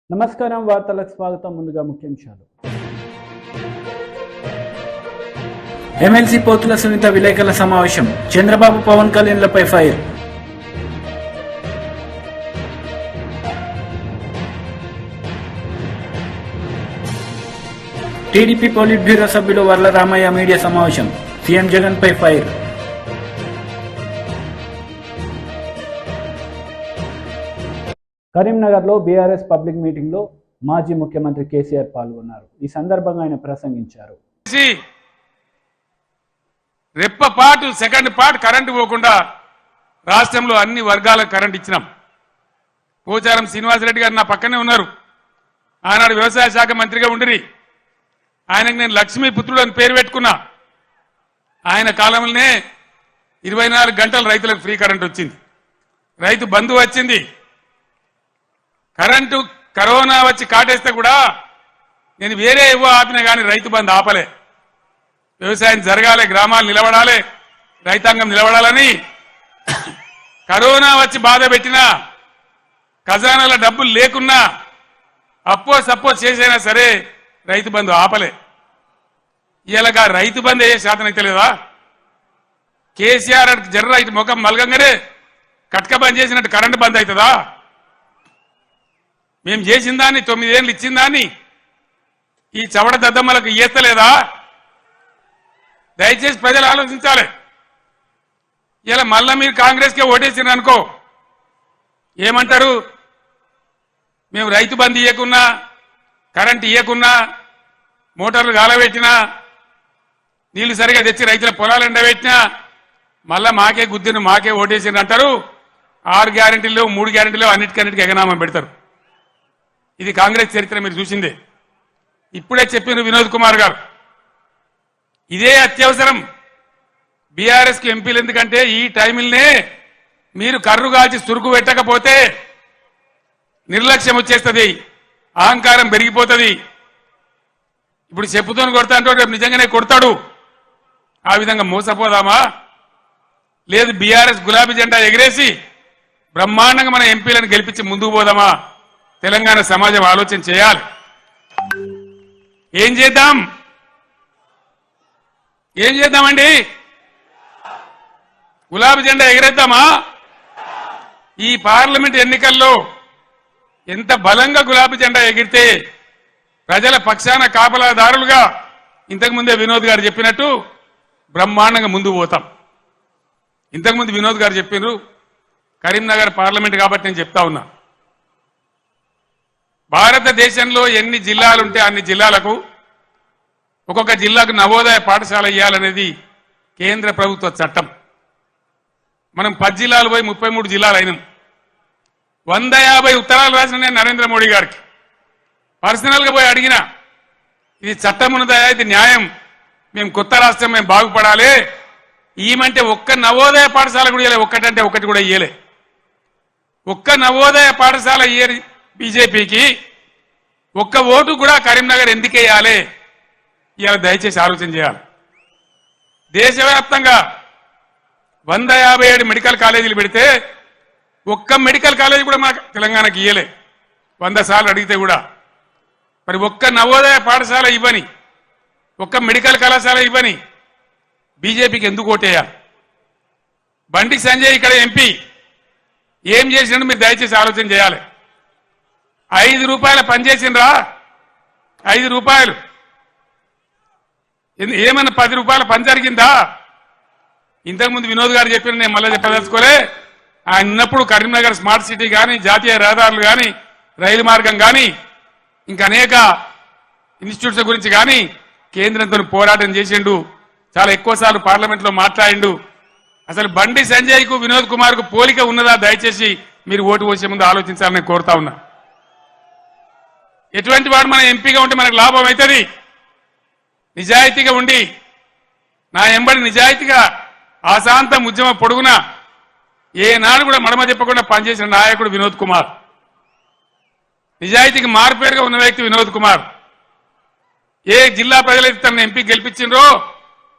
నమస్కారం వార్తలకు స్వాగతం. ముందుగా ముఖ్యాంశాలు. ఎమ్మెల్సీ పోతుల సునీత విలేకరుల సమావేశం. చంద్రబాబు పవన్ కళ్యాణ్లపై ఫైర్. టీడీపీ పోలిట్ బ్యూరో సభ్యులు వర్ల రామయ్య మీడియా సమావేశం. సీఎం జగన్ పై ఫైర్. కరీంనగర్లో బీఆర్ఎస్ పబ్లిక్ మీటింగ్ లో మాజీ ముఖ్యమంత్రి కేసీఆర్ పాల్గొన్నారు. ఈ సందర్భంగా ఆయన ప్రసంగించారు. రెప్పపాటు సెకండ్ పార్ట్ కరెంటు పోకుండా రాష్ట్రంలో అన్ని వర్గాలకు కరెంట్ ఇచ్చినాం. పోచారం శ్రీనివాసరెడ్డి గారు నా పక్కనే ఉన్నారు. ఆనాడు వ్యవసాయ శాఖ మంత్రిగా ఉండిరి. ఆయనకు నేను లక్ష్మీ పుత్రుడు అని పేరు పెట్టుకున్నా. ఆయన కాలంలోనే 24 గంటలు రైతులకు ఫ్రీ కరెంట్ వచ్చింది. రైతు బంధు వచ్చింది. కరెంటు కరోనా వచ్చి కాటేస్తే కూడా నేను వేరే ఆపినా కానీ రైతు బంధు ఆపలే. వ్యవసాయం జరగాలి, గ్రామాలు నిలబడాలి, రైతాంగం నిలబడాలని కరోనా వచ్చి బాధ పెట్టినా, ఖజానాల డబ్బులు లేకున్నా అప్పో సప్పో చేసైనా సరే రైతు బంధు ఆపలే. ఇలాగా రైతు బంధు అయ్యే శాతం అయితే లేదా? కేసీఆర్ జర్ర ఇటు ముఖం మలగంగానే కట్క బంద్ చేసినట్టు కరెంటు బంద్ అవుతుందా? మేము చేసిన దాన్ని 9 ఏళ్ళు ఇచ్చిన దాన్ని ఈ చవడ దద్దమ్మలకు ఇయ్యలేదా? దయచేసి ప్రజలు ఆలోచించాలి. ఇలా మళ్ళా మీరు కాంగ్రెస్కే ఓటేసినారు అనుకో, ఏమంటారు? మేము రైతు బంధు ఇయ్యకున్నా, కరెంట్ ఇయ్యకున్నా, మోటార్లు గాలబెట్టినా, నీళ్లు సరిగా తెచ్చి రైతుల పొలాలు ఎండబెట్టినా మళ్ళా మాకే గుద్దిన మాకే ఓటేసినారు అంటారు. 6 గ్యారెంటీలు 3 గ్యారెంటీలు అన్నిటికన్నిటికీ ఎగనామం పెడతారు. ఇది కాంగ్రెస్ చరిత్ర మీరు చూసిందే. ఇప్పుడే చెప్పిన వినోద్ కుమార్ గారు ఇదే అత్యవసరం బీఆర్ఎస్ కి ఎంపీలు. ఎందుకంటే ఈ టైంలోనే మీరు కర్రు కాల్చి సురుకు పెట్టకపోతే నిర్లక్ష్యం వచ్చేస్తుంది, అహంకారం పెరిగిపోతుంది. ఇప్పుడు చెప్పుతోని కొడతా అంటే రేపు నిజంగానే కొడతాడు. ఆ విధంగా మోసపోదామా? లేదు బీఆర్ఎస్ గులాబీ జెండా ఎగిరేసి బ్రహ్మాండంగా మన ఎంపీలను గెలిపించి ముందుకు పోదామా? తెలంగాణ సమాజం ఆలోచన చేయాలి. ఏం చేద్దామండి? గులాబీ జెండా ఎగిరేద్దామా? ఈ పార్లమెంట్ ఎన్నికల్లో ఎంత బలంగా గులాబీ జెండా ఎగిరితే ప్రజల పక్షాన కాపలాదారులుగా ఇంతకుముందే వినోద్ గారు చెప్పినట్టు బ్రహ్మాండంగా ముందుకు పోతాం. ఇంతకుముందు వినోద్ గారు చెప్పినారు కరీంనగర్ పార్లమెంట్ కాబట్టి నేను చెప్తా ఉన్నా. భారతదేశంలో ఎన్ని జిల్లాలుంటే అన్ని జిల్లాలకు ఒక్కొక్క జిల్లాకు నవోదయ పాఠశాల ఇవ్వాలనేది కేంద్ర ప్రభుత్వ చట్టం. మనం 10 జిల్లాలు పోయి 33 జిల్లాలు అయినాం. 150 ఉత్తరాలు రాసిన నేను నరేంద్ర మోడీ గారికి పర్సనల్ గా పోయి అడిగిన, ఇది చట్టం ఉన్నదయా, ఇది న్యాయం, మేము కొత్త రాష్ట్రం, మేము బాగుపడాలి, ఈమంటే ఒక్క నవోదయ పాఠశాల కూడా ఇవ్వలే. ఒక్కటంటే ఒకటి కూడా ఇయ్యలే. ఒక్క నవోదయ పాఠశాల ఇయ్యని బీజేపీకి ఒక్క ఓటు కూడా కరీంనగర్ ఎందుకు వేయాలి? ఇవాళ దయచేసి ఆలోచన చేయాలి. దేశవ్యాప్తంగా 157 మెడికల్ కాలేజీలు పెడితే ఒక్క మెడికల్ కాలేజీ కూడా మన తెలంగాణకి ఇయ్యలే. 100 సార్లు అడిగితే కూడా. మరి ఒక్క నవోదయ పాఠశాల ఇవ్వని, ఒక్క మెడికల్ కళాశాల ఇవ్వని బీజేపీకి ఎందుకు ఓటేయాలి? బండి సంజయ్ ఇక్కడ ఎంపీ ఏం చేసినట్టు మీరు దయచేసి ఆలోచన చేయాలి. 5 రూపాయల పని చేసిండ్రా? 5 రూపాయలు ఏమన్నా 10 రూపాయల పని జరిగిందా? ఇంతకుముందు వినోద్ గారు చెప్పిన నేను మళ్ళీ చెప్పదలుచుకోలే. ఆయన ఉన్నప్పుడు కరీంనగర్ స్మార్ట్ సిటీ కానీ, జాతీయ రహదారులు కానీ, రైలు మార్గం కానీ, ఇంకా అనేక ఇన్స్టిట్యూట్స్ గురించి కానీ కేంద్రంతో పోరాటం చేసిండు. చాలా ఎక్కువసార్లు పార్లమెంట్ లో మాట్లాడిండు. అసలు బండి సంజయ్ కు వినోద్ కుమార్ కు పోలిక ఉన్నదా? దయచేసి మీరు ఓటు పోసే ముందు ఆలోచించాలని కోరుతా ఉన్నా. ఎటువంటి వాడు మన ఎంపీగా ఉంటే మనకు లాభం అవుతుంది? నిజాయితీగా ఉండి నా ఎంబడి నిజాయితీగా ఆశాంతం ఉద్యమ పొడుగున ఏనాడు కూడా మడమ చెప్పకుండా పనిచేసిన నాయకుడు వినోద్ కుమార్. నిజాయితీకి మారుపేరుగా ఉన్న వ్యక్తి వినోద్ కుమార్. ఏ జిల్లా ప్రజలైతే తన ఎంపీ గెలిపించిండ్రో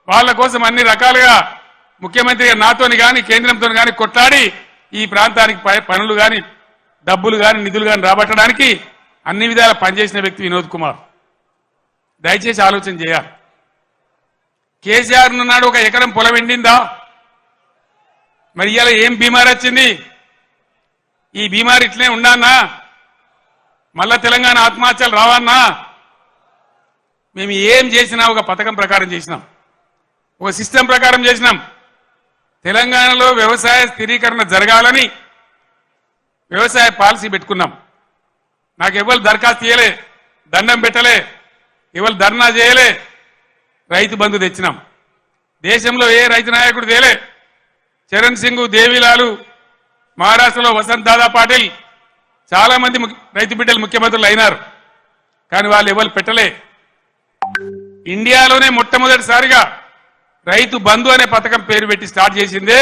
వాళ్ళ కోసం అన్ని రకాలుగా ముఖ్యమంత్రిగా నాతోని కానీ కేంద్రంతో కానీ కొట్లాడి ఈ ప్రాంతానికి పనులు కానీ డబ్బులు కానీ నిధులు కానీ రాబట్టడానికి అన్ని విధాలా పనిచేసిన వ్యక్తి వినోద్ కుమార్. దయచేసి ఆలోచన చేయాలి. కేసీఆర్ నాడు ఒక ఎకరం పొలం ఎండిందా? మరి ఇవాళ ఏం బీమారి వచ్చింది? ఈ బీమారి ఇట్లే ఉండానా? మళ్ళా తెలంగాణ ఆత్మహత్యలు రావన్నా? మేము ఏం చేసినా ఒక పథకం ప్రకారం చేసినాం, ఒక సిస్టమ్ ప్రకారం చేసినాం. తెలంగాణలో వ్యవసాయ స్థిరీకరణ జరగాలని వ్యవసాయ పాలసీ పెట్టుకున్నాం. నాకు ఎవరు దరఖాస్తు చేయలే, దండం పెట్టలే, ఎవరు ధర్నా చేయలే. రైతు బంధు తెచ్చినాం. దేశంలో ఏ రైతు నాయకుడు తేలే. చరణ్ సింగ్, దేవిలాలు, మహారాష్ట్రలో వసంత్ దాదా పాటిల్, చాలా మంది రైతు బిడ్డలు ముఖ్యమంత్రులు అయినారు. కానీ వాళ్ళు ఎవరు పెట్టలే. ఇండియాలోనే మొట్టమొదటిసారిగా రైతు బంధు అనే పథకం పేరు పెట్టి స్టార్ట్ చేసిందే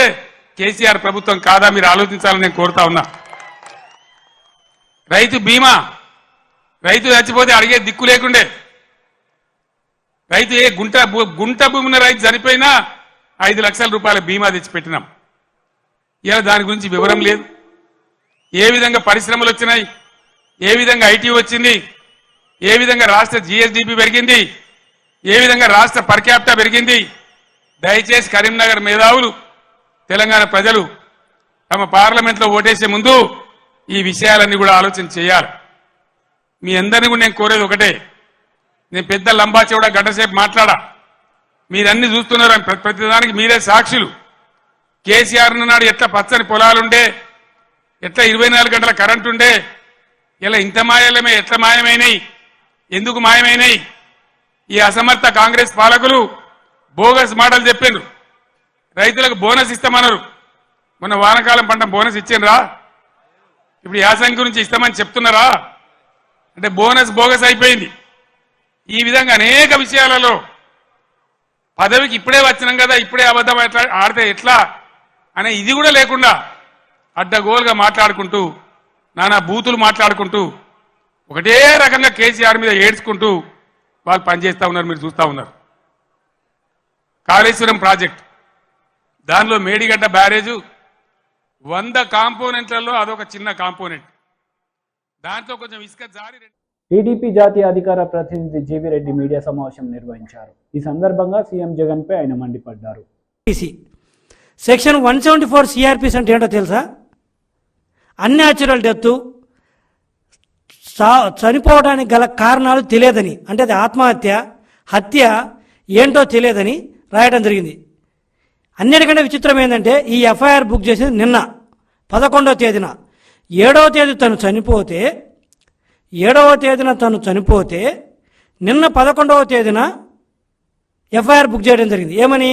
కేసీఆర్ ప్రభుత్వం కాదా? మీరు ఆలోచించాలని నేను కోరుతా ఉన్నా. రైతు బీమా, రైతు చచ్చిపోతే అడిగే దిక్కు లేకుండే. రైతు ఏ గుంట భూమి ఉన్న రైతు చనిపోయినా 5 లక్షల రూపాయల బీమా తెచ్చిపెట్టినాం. ఇలా దాని గురించి వివరం లేదు. ఏ విధంగా పరిశ్రమలు వచ్చినాయి, ఏ విధంగా ఐటీ వచ్చింది, ఏ విధంగా రాష్ట్ర జీఎస్డీపీ పెరిగింది, ఏ విధంగా రాష్ట్ర పర్ క్యాపిటా పెరిగింది. దయచేసి కరీంనగర్ మేధావులు, తెలంగాణ ప్రజలు తమ పార్లమెంట్లో ఓటేసే ముందు ఈ విషయాలన్నీ కూడా ఆలోచన చేయాలి. మీ అందరినీ కూడా నేను కోరేది ఒకటే. నేను పెద్ద లంబా చెవుడా గంటసేపు మాట్లాడా, మీరన్నీ చూస్తున్నారు. ప్రతిదానికి మీరే సాక్షులు. కేసీఆర్ నాడు ఎట్లా పచ్చని పొలాలుండే, ఎట్లా 24 గంటల కరెంటు ఉండే, ఇలా ఇంత మాయలమే ఎట్లా మాయమైనాయి, ఎందుకు మాయమైనాయి? ఈ అసమర్థ కాంగ్రెస్ పాలకులు బోగస్ మాటలు చెప్పిండ్రు. రైతులకు బోనస్ ఇస్తామన్నారు. మొన్న వానకాలం పంట బోనస్ ఇచ్చిండ్రా? ఇప్పుడు యాసంగి గురించి ఇస్తామని చెప్తున్నారా? అంటే బోనస్ బోగస్ అయిపోయింది. ఈ విధంగా అనేక విషయాలలో పదవికి ఇప్పుడే వచ్చినాం కదా, ఇప్పుడే అబద్ధం ఎట్లా ఆడితే ఎట్లా అనే ఇది కూడా లేకుండా అడ్డగోలుగా మాట్లాడుకుంటూ, నానా బూతులు మాట్లాడుకుంటూ, ఒకటే రకంగా కేసీఆర్ మీద ఏడ్చుకుంటూ వాళ్ళు పనిచేస్తా ఉన్నారు. మీరు చూస్తా ఉన్నారు. కాళేశ్వరం ప్రాజెక్ట్, దానిలో మేడిగడ్డ బ్యారేజు 100 కాంపోనెంట్లలో అదొక చిన్న కాంపోనెంట్. దాంట్లో కొంచెం ఇసుక జారి. టీడీపీ జాతీయ అధికార ప్రతినిధి జీవీ రెడ్డి మీడియా సమావేశం నిర్వహించారు. ఈ సందర్భంగా సీఎం జగన్ పై ఆయన మండిపడ్డారు. సెక్షన్ 174 సిఆర్పిసి అంటే ఏంటో తెలుసా? అన్యాచురల్ డెత్, చనిపోవడానికి గల కారణాలు తెలియదని, అంటే అది ఆత్మహత్య, హత్య ఏంటో తెలియదని రాయడం జరిగింది. అన్నిటికంటే విచిత్రం ఏంటంటే ఈ ఎఫ్ఐఆర్ బుక్ చేసింది నిన్న 11వ తేదీన. 7వ తేదీ తను చనిపోతే నిన్న 11వ తేదీన ఎఫ్ఐఆర్ బుక్ చేయడం జరిగింది. ఏమని?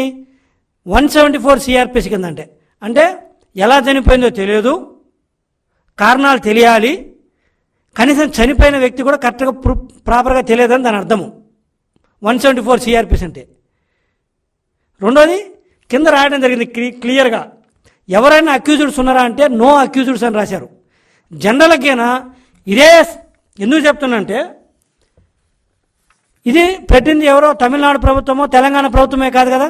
174 సిఆర్పిసి కింద. అంటే ఎలా చనిపోయిందో తెలియదు, కారణాలు తెలియాలి, కనీసం చనిపోయిన వ్యక్తి కూడా కరెక్ట్గా ప్రాపర్గా తెలియదని దాని అర్థము 174 సిఆర్పిసి అంటే. రెండోది కింద రాయడం జరిగింది క్లియర్గా, ఎవరైనా అక్యూజ్డ్స్ ఉన్నారా అంటే నో అక్యూజ్డ్స్ అని రాశారు. జనరల్గా ఇదే ఎందుకు చెప్తున్నంటే, ఇది పెట్టింది ఎవరో తమిళనాడు ప్రభుత్వమో తెలంగాణ ప్రభుత్వమే కాదు కదా,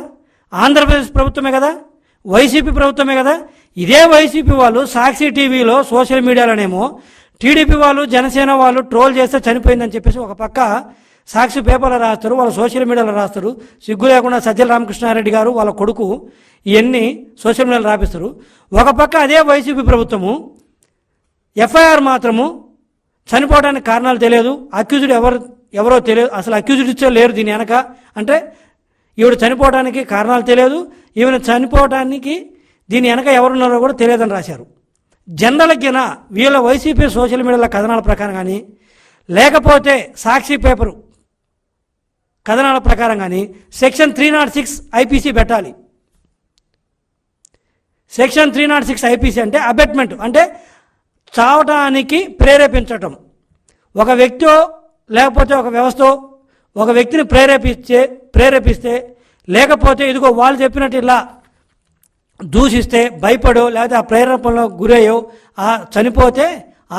ఆంధ్రప్రదేశ్ ప్రభుత్వమే కదా, వైసీపీ ప్రభుత్వమే కదా. ఇదే వైసీపీ వాళ్ళు సాక్షి టీవీలో సోషల్ మీడియాలోనేమో టీడీపీ వాళ్ళు జనసేన వాళ్ళు ట్రోల్ చేస్తే చనిపోయిందని చెప్పేసి ఒక పక్క సాక్షి పేపర్లో రాస్తారు, వాళ్ళ సోషల్ మీడియాలో రాస్తారు. సిగ్గు లేకుండా సజ్జల రామకృష్ణారెడ్డి గారు వాళ్ళ కొడుకు ఇవన్నీ సోషల్ మీడియాలో రాపిస్తారు. ఒక పక్క అదే వైసీపీ ప్రభుత్వము ఎఫ్ఐఆర్ మాత్రము చనిపోవడానికి కారణాలు తెలియదు, అక్యూజ్డ్ ఎవరో తెలియదు, అసలు అక్యూజ్డ్ ఇచ్చే లేరు దీని వెనక. అంటే ఈవిడ చనిపోవడానికి కారణాలు తెలియదు, ఈవిడ చనిపోవడానికి దీని వెనక ఎవరున్నారో కూడా తెలియదని రాశారు. జనరల్గా వీళ్ళ వైసీపీ సోషల్ మీడియాలో కథనాల ప్రకారం కానీ, లేకపోతే సాక్షి పేపరు కథనాల ప్రకారం కానీ సెక్షన్ 306 ఐపీసీ పెట్టాలి. సెక్షన్ 306 ఐపీసీ అంటే అబెట్మెంట్, అంటే చావటానికి ప్రేరేపించటం. ఒక వ్యక్తో లేకపోతే ఒక వ్యవస్థో ఒక వ్యక్తిని ప్రేరేపిస్తే లేకపోతే ఇదిగో వాళ్ళు చెప్పినట్టు ఇలా దూషిస్తే భయపడో లేకపోతే ఆ ప్రేరేపణలో గురయ్యో చనిపోతే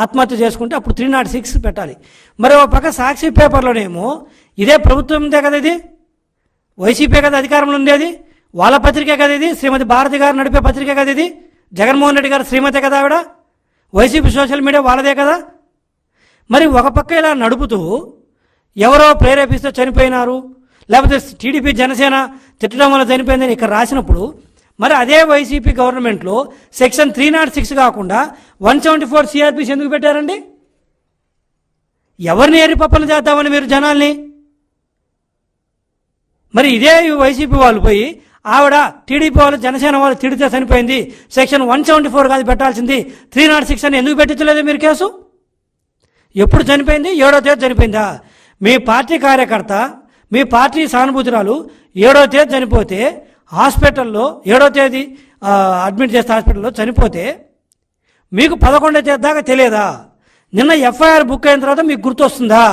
ఆత్మహత్య చేసుకుంటే అప్పుడు 306 పెట్టాలి. మరి ఒక పక్క సాక్షి పేపర్లోనేమో ఇదే ప్రభుత్వందే కదా, ఇది వైసీపీ కదా అధికారంలో ఉండేది, వాళ్ళ పత్రికే కదా ఇది, శ్రీమతి భారతి గారు నడిపే పత్రికే కదా ఇది, జగన్మోహన్ రెడ్డి గారు శ్రీమతే కదా ఆవిడ, వైసీపీ సోషల్ మీడియా వాళ్ళదే కదా. మరి ఒక పక్క ఇలా నడుపుతూ ఎవరో ప్రేరేపిస్తే చనిపోయినారు, లేకపోతే టీడీపీ జనసేన తిట్టడం వల్ల చనిపోయిందని ఇక్కడ రాసినప్పుడు, మరి అదే వైసీపీ గవర్నమెంట్లో సెక్షన్ 306 కాకుండా 174 సిఆర్పిసి ఎందుకు పెట్టారండి? ఎవరిని ఎర్రిపప్పలు చేద్దామని మీరు జనాల్ని? మరి ఇదే వైసీపీ వాళ్ళు పోయి ఆవిడ టీడీపీ వాళ్ళు జనసేన వాళ్ళు తిడితే చనిపోయింది, సెక్షన్ 174 కాదు పెట్టాల్సింది 306 అని ఎందుకు పెట్టించలేదు మీరు కేసు? ఎప్పుడు చనిపోయింది? 7వ తేదీ చనిపోయిందా? మీ పార్టీ కార్యకర్త, మీ పార్టీ సానుభూతురాలు 7వ తేదీ చనిపోతే హాస్పిటల్లో 7వ తేదీ అడ్మిట్ చేస్తే హాస్పిటల్లో చనిపోతే మీకు 11వ తేదీ దాకా తెలియదా? నిన్న ఎఫ్ఐఆర్ బుక్ అయిన తర్వాత మీకు గుర్తొస్తుందా?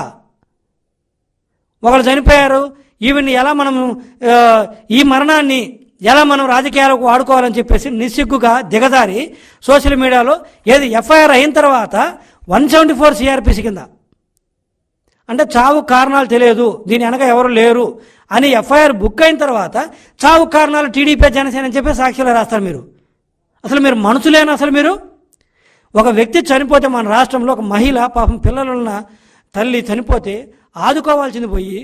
ఒకళ్ళు చనిపోయారు, ఈవెన్ ఎలా మనం ఈ మరణాన్ని ఎలా మనం రాజకీయాలకు వాడుకోవాలని చెప్పేసి నిస్సిగ్గుగా దిగజారి సోషల్ మీడియాలో ఏది ఎఫ్ఐఆర్ అయిన తర్వాత 174 సిఆర్పిసి కింద, అంటే చావు కారణాలు తెలియదు, దీని వెనక ఎవరు లేరు అని ఎఫ్ఐఆర్ బుక్ అయిన తర్వాత చావు కారణాలు టీడీపీ జనసేన అని చెప్పి సాక్షిలో రాస్తారు. అసలు మీరు మనుషులేనా? అసలు మీరు ఒక వ్యక్తి చనిపోతే మన రాష్ట్రంలో ఒక మహిళ పాపం పిల్లలున్న తల్లి చనిపోతే ఆదుకోవాల్సింది పోయి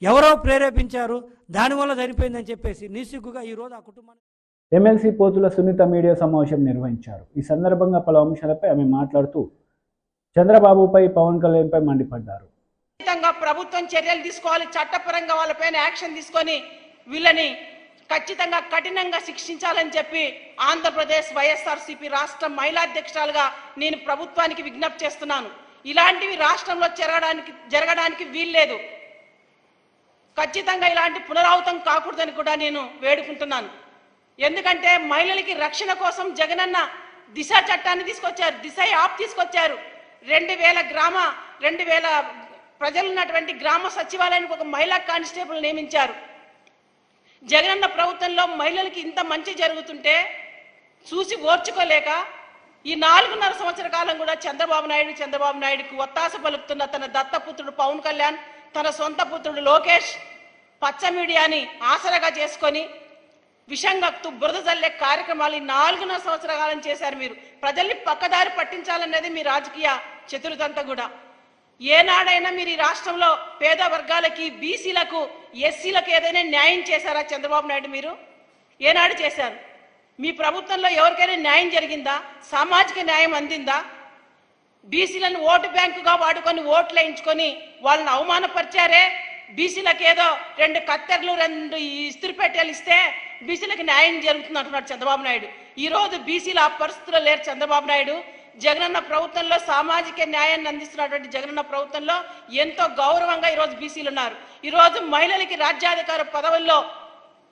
ఎవరో ప్రేరేపించారు, దానివల్ల చనిపోయిందని చెప్పేసి నిస్సిగ్గుగా ఈరోజు ఆ కుటుంబాన్ని. ఎమ్మెల్సీ పోతుల సునీత మీడియా సమావేశం నిర్వహించారు. ఈ సందర్భంగా పలు అంశాలపై ఆమె మాట్లాడుతూ చంద్రబాబుపై, పవన్ కళ్యాణ్పై మండిపడ్డారు. ప్రభుత్వం చర్యలు తీసుకోవాలి, చట్టపరంగా వాళ్ళపైన యాక్షన్ తీసుకొని వీళ్ళని ఖచ్చితంగా కఠినంగా శిక్షించాలని చెప్పి ఆంధ్రప్రదేశ్ వైఎస్ఆర్సీపీ రాష్ట్ర మహిళా అధ్యక్షురాలుగా నేను ప్రభుత్వానికి విజ్ఞప్తి చేస్తున్నాను. ఇలాంటివి రాష్ట్రంలో జరగడానికి వీల్లేదు. ఖచ్చితంగా ఇలాంటి పునరావృతం కాకూడదని కూడా నేను వేడుకుంటున్నాను. ఎందుకంటే మహిళలకి రక్షణ కోసం జగనన్న దిశ చట్టాన్ని తీసుకొచ్చారు, దిశ యాప్ తీసుకొచ్చారు. 2000 ప్రజలు ఉన్నటువంటి గ్రామ సచివాలయానికి ఒక మహిళా కానిస్టేబుల్ నియమించారు. జగనన్న ప్రభుత్వంలో మహిళలకి ఇంత మంచి జరుగుతుంటే చూసి ఓర్చుకోలేక ఈ 4.5 సంవత్సర కాలం కూడా చంద్రబాబు నాయుడుకి ఒత్తాస పలుకుతున్న తన దత్తపుత్రుడు పవన్ కళ్యాణ్, తన సొంత పుత్రుడు లోకేష్ పచ్చ మీడియాని ఆసరగా చేసుకొని విషంగక్తు బురద జల్లే కార్యక్రమాలు 4.5 సంవత్సరాల కాలం చేశారు. మీరు ప్రజల్ని పక్కదారి పట్టించాలనేది మీ రాజకీయ చతురతంతా కూడా. ఏనాడైనా మీరు ఈ రాష్ట్రంలో పేద వర్గాలకి, బీసీలకు, ఎస్సీలకు ఏదైనా న్యాయం చేశారా చంద్రబాబు నాయుడు? మీరు ఏనాడు చేశారు? మీ ప్రభుత్వంలో ఎవరికైనా న్యాయం జరిగిందా? సామాజిక న్యాయం అందిందా? బీసీలను ఓటు బ్యాంకుగా వాడుకొని ఓట్లు వేయించుకొని వాళ్ళని అవమానపరిచారే. బీసీలకు ఏదో 2 కత్తెరలు 2 ఇస్త్రీ పెట్టెలు ఇస్తే బీసీలకు న్యాయం జరుగుతుంది అంటున్నాడు చంద్రబాబు నాయుడు. ఈ రోజు బీసీలు ఆ పరిస్థితుల్లో లేరు చంద్రబాబు నాయుడు. జగనన్న ప్రభుత్వంలో సామాజిక న్యాయాన్ని అందిస్తున్నటువంటి జగనన్న ప్రభుత్వంలో ఎంతో గౌరవంగా ఈరోజు బీసీలు ఉన్నారు. ఈరోజు మహిళలకి రాజ్యాధికార పదవుల్లో,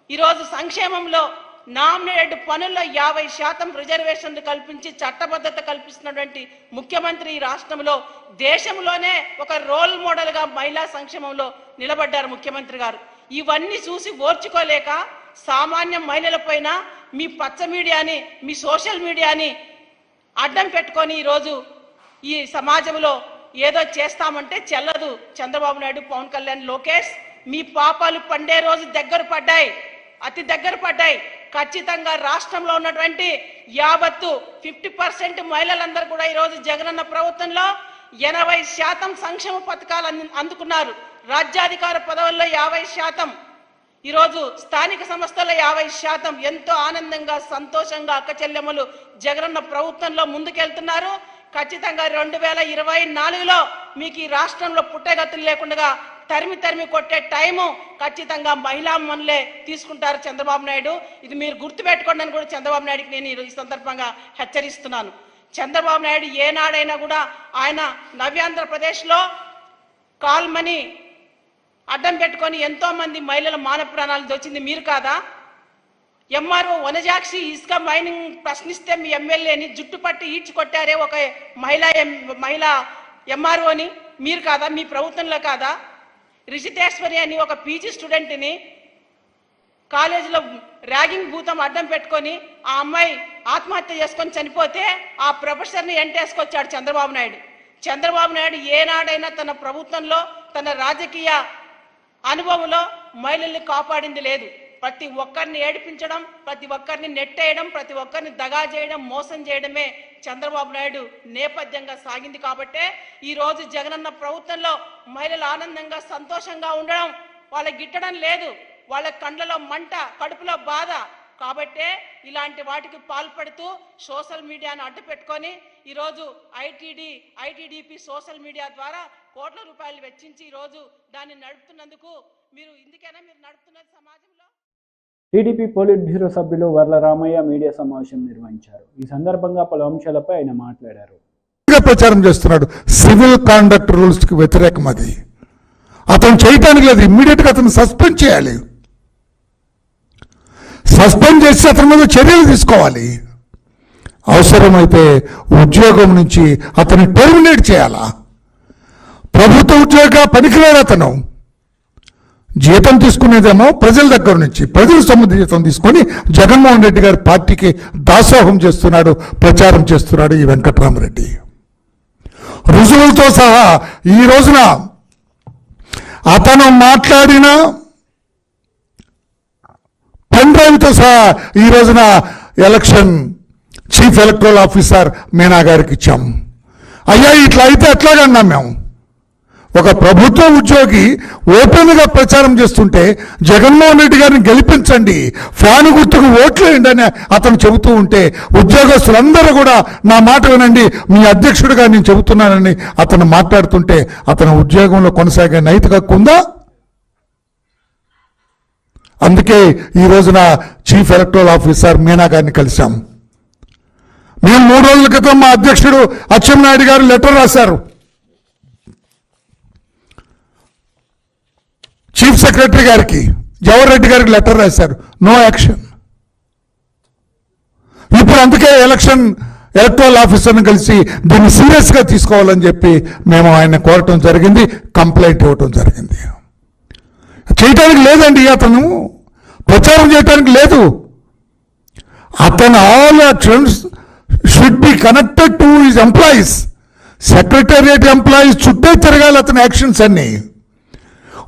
ఈరోజు సంక్షేమంలో, నామినేటెడ్ పనుల్లో 50% రిజర్వేషన్లు కల్పించి చట్టబద్ధత కల్పిస్తున్నటువంటి ముఖ్యమంత్రి ఈ రాష్ట్రంలో, దేశంలోనే ఒక రోల్ మోడల్గా మహిళా సంక్షేమంలో నిలబడ్డారు ముఖ్యమంత్రి గారు. ఇవన్నీ చూసి ఓర్చుకోలేక సామాన్య మహిళలపైన మీ పచ్చ మీడియాని, మీ సోషల్ మీడియాని అడ్డం పెట్టుకొని ఈరోజు ఈ సమాజంలో ఏదో చేస్తామంటే చెల్లదు. చంద్రబాబు నాయుడు, పవన్ కళ్యాణ్, లోకేష్, మీ పాపాలు పండే రోజు దగ్గర పడ్డాయి, అతి దగ్గర పడ్డాయి. ఖచ్చితంగా రాష్ట్రంలో ఉన్నటువంటి 50% మహిళలందరూ కూడా ఈరోజు జగనన్న ప్రభుత్వంలో 80% సంక్షేమ పథకాలు అందుకున్నారు. రాజ్యాధికార పదవుల్లో 50%, ఈరోజు స్థానిక సంస్థల్లో 50%. ఎంతో ఆనందంగా, సంతోషంగా అక్క చెల్లెమ్మలు జగనన్న ప్రభుత్వంలో ముందుకెళ్తున్నారు. ఖచ్చితంగా 2024లో మీకు ఈ రాష్ట్రంలో పుట్టగతులు లేకుండా తరిమి కొట్టే టైము ఖచ్చితంగా మహిళా మనులే తీసుకుంటారు చంద్రబాబు నాయుడు. ఇది మీరు గుర్తుపెట్టుకోండి అని కూడా చంద్రబాబు నాయుడుకి నేను ఈ సందర్భంగా హెచ్చరిస్తున్నాను. చంద్రబాబు నాయుడు ఏనాడైనా కూడా ఆయన నవ్యాంధ్రప్రదేశ్లో కాల్మని అడ్డం పెట్టుకొని ఎంతో మంది మహిళల మానవ ప్రాణాలు దోచింది మీరు కాదా? ఎంఆర్ఓ వనజాక్షి ఇసుక మైనింగ్ ప్రశ్నిస్తే మీ ఎమ్మెల్యేని జుట్టు పట్టి ఈడ్చి కొట్టారే ఒక మహిళా ఎంఆర్ఓని మీరు కాదా? మీ ప్రభుత్వంలో కాదా? రిషితేశ్వరి అని ఒక పీజీ స్టూడెంట్ని కాలేజీలో ర్యాగింగ్ భూతం అడ్డం పెట్టుకొని ఆ అమ్మాయి ఆత్మహత్య చేసుకొని చనిపోతే ఆ ప్రొఫెసర్ని ఎంటేసుకొచ్చాడు చంద్రబాబు నాయుడు. చంద్రబాబు నాయుడు ఏనాడైనా తన ప్రభుత్వంలో, తన రాజకీయ అనుభవంలో మహిళల్ని కాపాడింది లేదు. ప్రతి ఒక్కరిని ఏడిపించడం, ప్రతి ఒక్కరిని నెట్టేయడం, ప్రతి ఒక్కరిని దగా చేయడం, మోసం చేయడమే చంద్రబాబు నాయుడు నేపథ్యంగా సాగింది. కాబట్టే ఈరోజు జగనన్న ప్రభుత్వంలో మహిళలు ఆనందంగా సంతోషంగా ఉండడం, వాళ్ళకి గిట్టడం లేదు, వాళ్ళ కండ్లలో మంట, కడుపులో బాధ. కాబట్టే ఇలాంటి వాటికి పాల్పడుతూ సోషల్ మీడియాను అడ్డు పెట్టుకొని ఈరోజు ఐటీడీపీ సోషల్ మీడియా ద్వారా కోట్ల రూపాయలు వెచ్చించి ఈరోజు దాన్ని నడుపుతున్నందుకు ఇందుకైనా మీరు నడుపుతున్నది సమాజంలో. టీడీపీ పోలిట్ బ్యూరో సభ్యులు వర్ల రామయ్య మీడియా సమావేశం నిర్వహించారు. ఈ సందర్భంగా పలు అంశాలపై ఆయన మాట్లాడారు. ప్రచారం చేస్తున్నాడు, సివిల్ కాండక్ట్ రూల్స్ కి వ్యతిరేకం. అది అతను చేయటానికి లేదు, ఇమ్మీడియట్ గా అతను సస్పెండ్ చేయాలి. సస్పెండ్ చేసి అతని మీద చర్యలు తీసుకోవాలి. అవసరమైతే ఉద్యోగం నుంచి అతన్ని టెర్మినేట్ చేయాలా. ప్రభుత్వ ఉద్యోగ పనికిరాడు అతను. జీతం తీసుకునేదేమో ప్రజల దగ్గర నుంచి, ప్రజల సొమ్ము జీతం తీసుకొని జగన్మోహన్ రెడ్డి గారి పార్టీకి దాసోహం చేస్తున్నాడు, ప్రచారం చేస్తున్నాడు ఈ వెంకట్రామరెడ్డి. రుజువులతో సహా ఈ రోజున అతను మాట్లాడిన పెన్ డ్రైవ్తో సహా ఈ రోజున election chief electoral officer Meena గారికి ఇచ్చాం. అయ్యా ఇట్లా అయితే ఎట్లాగన్నాం మేము? ఒక ప్రభుత్వ ఉద్యోగి ఓపెన్గా ప్రచారం చేస్తుంటే జగన్మోహన్ రెడ్డి గారిని గెలిపించండి, ఫ్యాన్ గుర్తుకు ఓట్లు వేయండి అని అతను చెబుతూ ఉంటే ఉద్యోగస్తులందరూ కూడా నా మాట వినండి, మీ అధ్యక్షుడిగా నేను చెబుతున్నానని అతను మాట్లాడుతుంటే అతను ఉద్యోగంలో కొనసాగే నైతిక హక్కు ఉందా? అందుకే ఈ రోజున చీఫ్ ఎలక్టరల్ ఆఫీసర్ మీనా గారిని కలిశాం. మేము 3 రోజుల క్రితం మా అధ్యక్షుడు అచ్చెన్నాయుడు గారు లెటర్ రాశారు, చీఫ్ సెక్రటరీ గారికి, జవహర్ రెడ్డి గారికి లెటర్ రాశారు, నో యాక్షన్. ఇప్పుడు అందుకే ఎలక్టరల్ ఆఫీసర్ని కలిసి దీన్ని సీరియస్గా తీసుకోవాలని చెప్పి మేము ఆయన కోరటం జరిగింది, కంప్లైంట్ ఇవ్వటం జరిగింది. చేయటానికి లేదండి, అతను ప్రచారం చేయటానికి లేదు. అతను all actions should be connected to his employees. Secretariat employees చుట్టే తిరగాలి అతని యాక్షన్స్ అన్ని.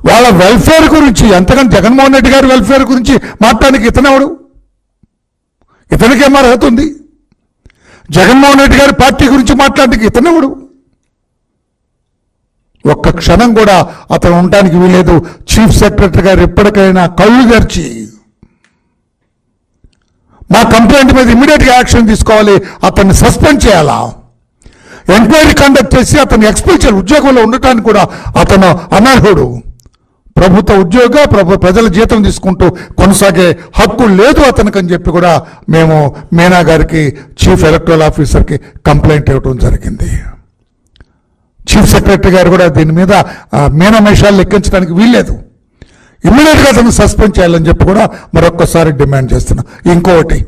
వాళ్ళ వెల్ఫేర్ గురించి, అంతకని జగన్మోహన్ రెడ్డి గారి వెల్ఫేర్ గురించి మాట్లాడడానికి ఇతనెవడు? ఇతనికేం అర్హత ఉంది? జగన్మోహన్ రెడ్డి గారి పార్టీ గురించి మాట్లాడడానికి ఇతనెవడు? ఒక్క క్షణం కూడా అతను ఉండటానికి వీలేదు. చీఫ్ సెక్రటరీ గారు ఎప్పటికైనా కళ్ళు తెరిచి మా కంప్లైంట్ మీద ఇమ్మీడియట్గా యాక్షన్ తీసుకోవాలి, అతన్ని సస్పెండ్ చేయాలా, ఎంక్వైరీ కండక్ట్ చేసి అతన్ని ఎక్స్పెల్ చేయాలి. ఉద్యోగంలో ఉండటానికి కూడా అతను అనర్హుడు. ప్రభుత్వ ఉద్యోగ ప్రజల జీతం తీసుకుంటూ కొనసాగే హక్కు లేదు అతనికి అని చెప్పి కూడా మేము మీనా గారికి, చీఫ్ ఎలక్టరల్ ఆఫీసర్కి కంప్లైంట్ ఇవ్వడం జరిగింది. చీఫ్ సెక్రటరీ గారు కూడా దీని మీద మీనమేషాలు లెక్కించడానికి వీల్లేదు, ఇమ్మీడియట్గా అతను సస్పెండ్ చేయాలని చెప్పి కూడా మరొక్కసారి డిమాండ్ చేస్తున్నాం. ఇంకొకటి,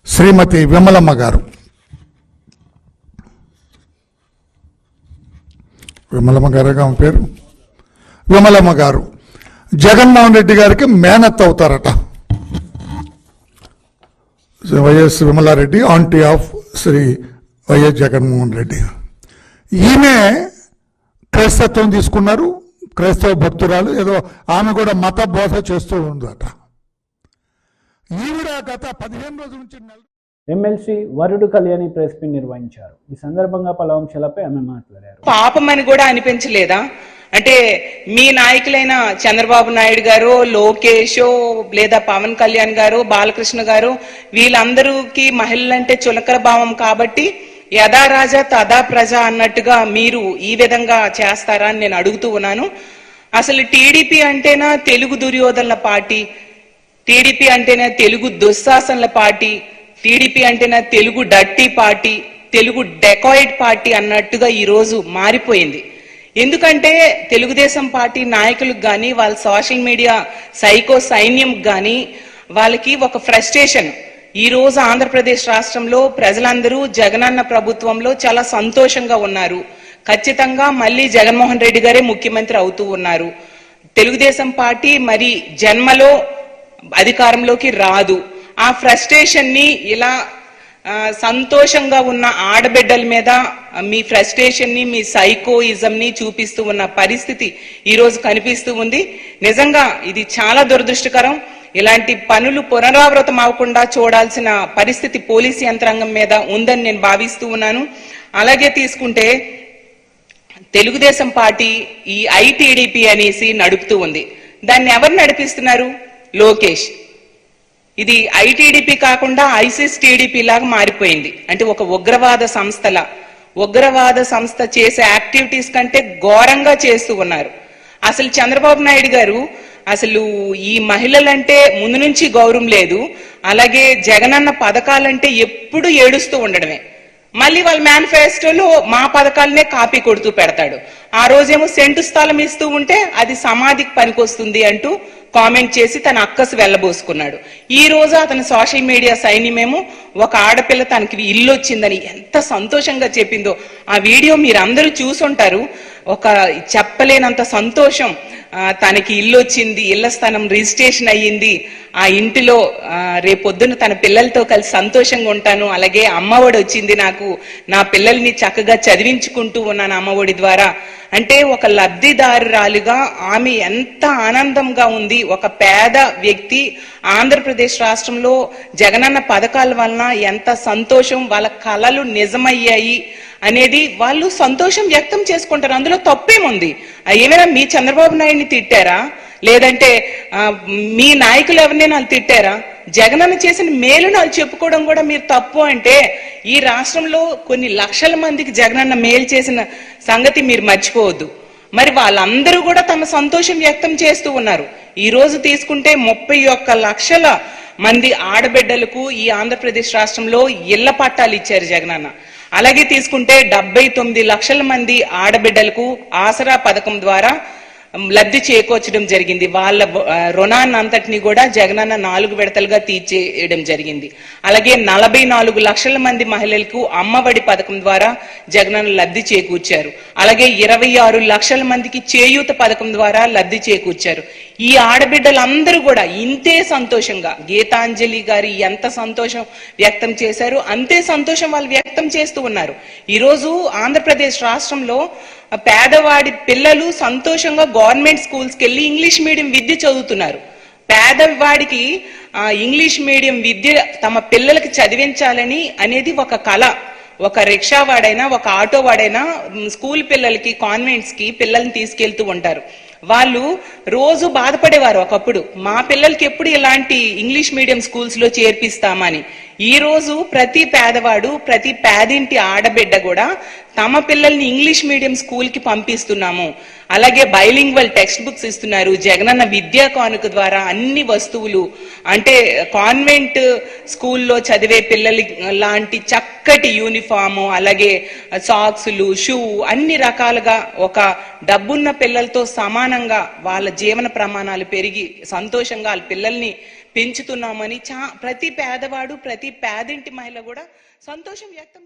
శ్రీమతి విమలమ్మ గారు, విమలమ్మ పేరు విమలమ్మ గారు జగన్మోహన్ రెడ్డి గారికి మేనత్ అవుతారట. YS Vimala Reddy aunty of Shri YS Jaganmohan Reddy. ఈమె క్రైస్తత్వం తీసుకున్నారు, క్రైస్తవ భక్తురాలు, ఏదో ఆమె కూడా మత బోధ చేస్తూ ఉందట. ఈవిడ గత 15 రోజుల నుంచి ఎమ్మెల్సీ వరుడు కళ్యాణి ప్రెస్ మీట్ నిర్వహించారు. ఈ సందర్భంగా పలు అంశాలపై ఆమె మాట్లాడారు. పాపమని కూడా అనిపించలేదా? అంటే మీ నాయకులైన చంద్రబాబు నాయుడు గారు, లోకేష్ లేదా పవన్ కళ్యాణ్ గారు, బాలకృష్ణ గారు, వీళ్ళందరికీ మహిళలంటే చులకర భావం కాబట్టి యథా రాజా తదా ప్రజ అన్నట్టుగా మీరు ఈ విధంగా చేస్తారా అని నేను అడుగుతూ ఉన్నాను. అసలు టీడీపీ అంటేనా తెలుగు దుర్యోధనుల పార్టీ, టీడీపీ అంటేనా తెలుగు దుశ్శాసనుల పార్టీ, టీడీపీ అంటేనా Telugu dirty party, Telugu dacoit party అన్నట్టుగా ఈ రోజు మారిపోయింది. ఎందుకంటే తెలుగుదేశం పార్టీ నాయకులకు కానీ, వాళ్ళ సోషల్ మీడియా సైకో సైన్యం కానీ వాళ్ళకి ఒక ఫ్రస్ట్రేషన్. ఈ రోజు ఆంధ్రప్రదేశ్ రాష్ట్రంలో ప్రజలందరూ జగనన్న ప్రభుత్వంలో చాలా సంతోషంగా ఉన్నారు. ఖచ్చితంగా మళ్ళీ జగన్మోహన్ రెడ్డి గారే ముఖ్యమంత్రి అవుతూ ఉన్నారు. తెలుగుదేశం పార్టీ మరి జన్మలో అధికారంలోకి రాదు. ఆ ఫ్రస్ట్రేషన్ ని ఇలా సంతోషంగా ఉన్న ఆడబిడ్డల మీద మీ ఫ్రస్ట్రేషన్ ని, మీ సైకోయిజం ని చూపిస్తూ ఉన్న పరిస్థితి ఈ రోజు కనిపిస్తూ ఉంది. నిజంగా ఇది చాలా దురదృష్టకరం. ఇలాంటి పనులు పునరావృతం అవ్వకుండా చూడాల్సిన పరిస్థితి పోలీసు యంత్రాంగం మీద ఉందని నేను భావిస్తూ ఉన్నాను. అలాగే తీసుకుంటే తెలుగుదేశం పార్టీ ఈ ఐటీడీపీ అనేసి నడుపుతూ ఉంది. దాన్ని ఎవరు నడిపిస్తున్నారు? లోకేష్. ఇది ఐటీడీపీ కాకుండా ఐసిస్ టీడీపీ లాగా మారిపోయింది. అంటే ఒక ఉగ్రవాద సంస్థ చేసే యాక్టివిటీస్ కంటే ఘోరంగా చేస్తూ ఉన్నారు. అసలు చంద్రబాబు నాయుడు గారు అసలు ఈ మహిళలంటే ముందు నుంచి గౌరవం లేదు, అలాగే జగనన్న పథకాలంటే ఎప్పుడు ఏడుస్తూ ఉండడమే. మళ్ళీ వాళ్ళ మేనిఫెస్టోలో మా పథకాలనే కాపీ కొడుతూ పెడతాడు. ఆ రోజేమో సెంటు స్థలం ఇస్తూ ఉంటే అది సమాధికి పనికొస్తుంది అంటూ కామెంట్ చేసి తన అక్కసు వెళ్ళబోసుకున్నాడు. ఈ రోజు అతని సోషల్ మీడియా సైన్యమేమో ఒక ఆడపిల్ల తనకి ఇల్లు వచ్చిందని ఎంత సంతోషంగా చెప్పిందో ఆ వీడియో మీరందరూ చూసుంటారు. ఒక చెప్పలేనంత సంతోషం. తనకి ఇల్లు వచ్చింది, ఇళ్ల స్థలం రిజిస్ట్రేషన్ అయ్యింది, ఆ ఇంటిలో రేపొద్దున తన పిల్లలతో కలిసి సంతోషంగా ఉంటాను, అలాగే అమ్మఒడి వచ్చింది, నాకు నా పిల్లల్ని చక్కగా చదివించుకుంటూ ఉన్నాను అమ్మఒడి ద్వారా అంటే ఒక లబ్ధిదారురాలుగా ఆమె ఎంత ఆనందంగా ఉంది. ఒక పేద వ్యక్తి ఆంధ్రప్రదేశ్ రాష్ట్రంలో జగనన్న పథకాల వలన ఎంత సంతోషం, వాళ్ళ కలలు నిజమయ్యాయి అనేది వాళ్ళు సంతోషం వ్యక్తం చేసుకుంటారు. అందులో తప్పేముంది? ఏమైనా మీ చంద్రబాబు నాయుడిని తిట్టారా? లేదంటే మీ నాయకులు ఎవరినైనా వాళ్ళు తిట్టారా? జగనన్న చేసిన మేలును వాళ్ళు చెప్పుకోవడం కూడా మీరు తప్పు అంటే ఈ రాష్ట్రంలో కొన్ని లక్షల మందికి జగనన్న మేలు చేసిన సంగతి మీరు మర్చిపోవద్దు. మరి వాళ్ళందరూ కూడా తమ సంతోషం వ్యక్తం చేస్తూ ఉన్నారు. ఈ రోజు తీసుకుంటే 31 లక్షల మంది ఆడబిడ్డలకు ఈ ఆంధ్రప్రదేశ్ రాష్ట్రంలో ఇళ్ల పట్టాలు ఇచ్చారు జగనన్న. అలాగే తీసుకుంటే 79 లక్షల మంది ఆడబిడ్డలకు ఆసరా పథకం ద్వారా లబ్ధి చేకూర్చడం జరిగింది. వాళ్ళ రుణాన్ని అంతటిని కూడా జగనన్న 4 విడతలుగా తీర్చేయడం జరిగింది. అలాగే 44 లక్షల మంది మహిళలకు అమ్మఒడి పథకం ద్వారా జగనన్న లబ్ధి చేకూర్చారు. అలాగే 26 లక్షల మందికి చేయూత పథకం ద్వారా లబ్ధి చేకూర్చారు. ఈ ఆడబిడ్డలందరూ కూడా ఇంతే సంతోషంగా గీతాంజలి గారు ఎంత సంతోషం వ్యక్తం చేశారు అంతే సంతోషం వాళ్ళు వ్యక్తం చేస్తూ ఉన్నారు. ఈరోజు ఆంధ్రప్రదేశ్ రాష్ట్రంలో పేదవాడి పిల్లలు సంతోషంగా గవర్నమెంట్ స్కూల్స్కి వెళ్ళి ఇంగ్లీష్ మీడియం విద్య చదువుతున్నారు. పేదవాడికి ఇంగ్లీష్ మీడియం విద్య తమ పిల్లలకి చదివించాలని అనేది ఒక కళ. ఒక రిక్షా వాడైనా ఒక ఆటో వాడైనా స్కూల్ పిల్లలకి కాన్వెంట్స్ కి పిల్లల్ని తీసుకెళ్తూ ఉంటారు. వాళ్ళు రోజు బాధపడేవారు ఒకప్పుడు, మా పిల్లలకి ఎప్పుడు ఇలాంటి ఇంగ్లీష్ మీడియం స్కూల్స్ లో చేర్పిస్తామని. ఈ రోజు ప్రతి పేదవాడు, ప్రతి పేదింటి ఆడబిడ్డ కూడా తమ పిల్లల్ని ఇంగ్లీష్ మీడియం స్కూల్ కి పంపిస్తున్నాము. అలాగే బైలింగ్వల్ టెక్స్ట్ బుక్స్ ఇస్తున్నారు. జగనన్న విద్యా కానుక ద్వారా అన్ని వస్తువులు అంటే కాన్వెంట్ స్కూల్లో చదివే పిల్లలు లాంటి చక్కటి యూనిఫాము, అలాగే సాక్సులు, షూ అన్ని రకాలుగా ఒక డబ్బున్న పిల్లలతో సమానంగా వాళ్ళ జీవన ప్రమాణాలు పెరిగి సంతోషంగా వాళ్ళ పిల్లల్ని పెంచుతున్నామని ప్రతి పేదవాడు, ప్రతి పేదింటి మహిళ కూడా సంతోషం వ్యక్తం